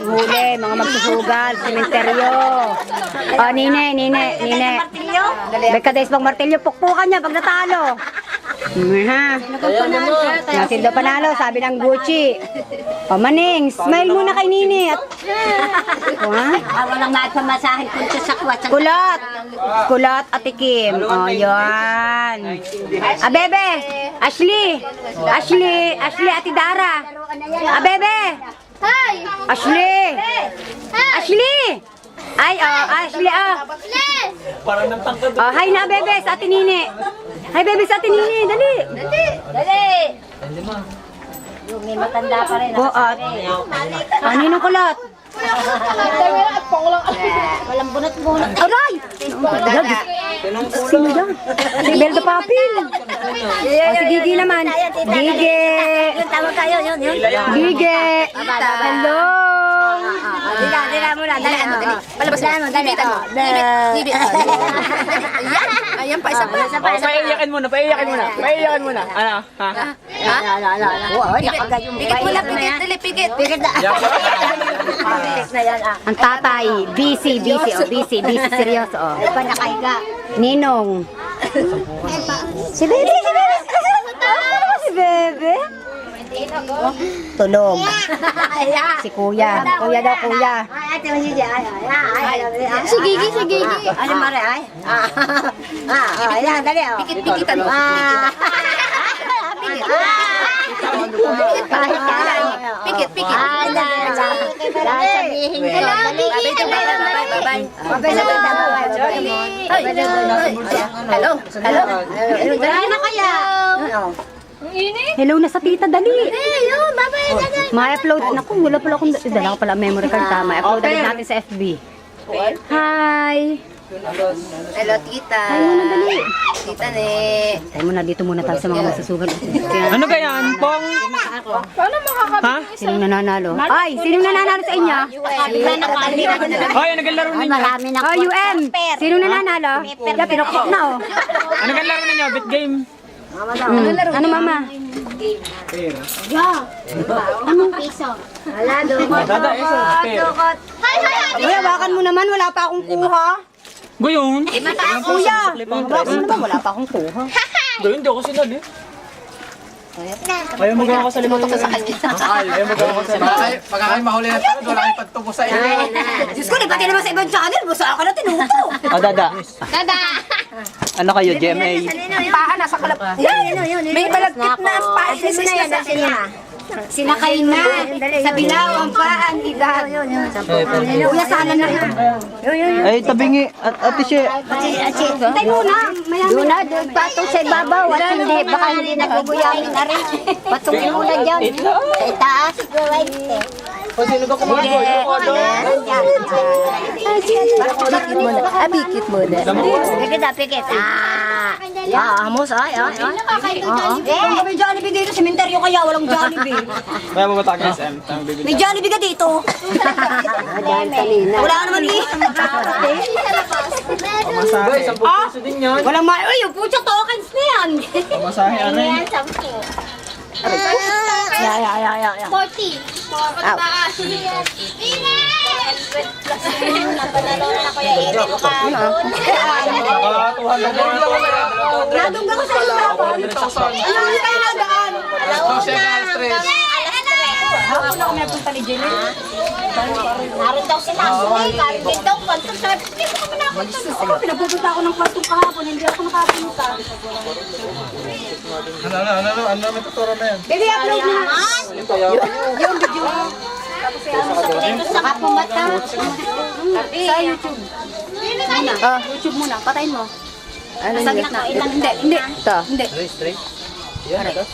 Huli, mga magsusugal, sementeryo. O, Nine. Bekades pang martilyo, pukpukan niya pag natalo. Nasildo panalo, sabi ng Gucci. O, Maning, smile muna kay Nine. Walang maipamasahin kung sa sakwat. Kulot at Kim. O, yun. Bebe, Ashley, Ate Dara. Bebe. Hi! Ashley! Ay, Ashley, Parang nang tangkad. hi na, Bebe, sa Ate Nine. Hi, Bebe, sa Ate Nine. Dali. Yung may matanda pa rin. Ano yung kulot? Walang bunot-bunot. Aray! Sino yan? Si Belda Papil. O, si Gigi naman. Gigi. Yun, tawag kayo, yun. Gigi. Hello. Dila mo na, dali. Palabas mo, dali. Ayan pa, isa pa. Paiyakin muna. Ano? Ha? Pikit mo na, pikit. Pikit na. Ang tatay, busy, seryoso. Panakahiga. Ninong. Si Bebe. Si Bebe. Tulog. Si Kuya. Kuya daw, Kuya. Si Gigi. Ano mare ay? Ayan, dali. Pikit-pikitan mo. Pikit. Sabihin ko. Hello. Dali na kaya. Hello na sa tita, dali. Hello, bye-bye. Ma-upload. Naku, wala pala akong, dala ko pala memory card ta. Ma-upload agad natin sa FB. Hi. Hello, tita. Hi muna, dali. Tita ne. Tayo muna, dito muna tayo sa mga masusugal. Ano ganyan, Pong? Ha? Sinong nananalo? Ay, sinong nananalo sa inyo? Hoy, ano laro ninyo? Marami na. Oh, UM. Sinong nananalo? Yeah, pinukpok na, oh. Ano laro ninyo? Bet game? Ano, mama? Anong piso? Dada, eso. Uy, hawakan mo naman, wala pa akong kuha. Goyon. Kuya, hawakan mo naman, wala pa akong kuha. Goyon, di ako sinad eh. Ayaw mo gawa ko sa limot ako sa kanya. Ayaw mo gawa ko sa limot. Pagka kayo mahuli na tayo, wala kayong pagtubo sa inyo. Diyos ko, pati naman sa ibang channel, busa ako na tinuto. Dada. Dada! Ano kayo, GMA? Paan, nasa kalap. May balagkit na ang paan. Sinakay na. Sa bilawang paan, higad. Kuya, sana na yun. Ay, tabingi. Ate siya. Tay muna. Doon na, doon patong sa ibabaw. At hindi, baka hindi naguguyamin na rin. Patungin mo na dyan. Sa itaas. Sino ka kumain? Pikit mo na. Pikit. Amos, ay. Kung may Jollibee dito, sementeryo kaya walang Jollibee. Kaya mo ba tayo SM? May Jollibee ka dito. Wala ka naman eh. Guys, 10 piso din yan. Walang uy, yung pucha tokens na yan. Pamasahe ano yun? 40. Nadungga ko sa iyo. Ano yung tayo nadaan? Ako na kung may punta ni Jenny. Naroon daw si Nasoy. Karin daw. Sabi, hindi ko kami napunta. Ako, pinapupunta ako ng kwastong kahapon. Hindi ako nakapunta. Ano may tuturo na yan? Baby, upload mo na. Yung video mo. Saka pumata. Sa YouTube. YouTube muna. Patayin mo. Sa gitna. Hindi. Straight? Yan, ito?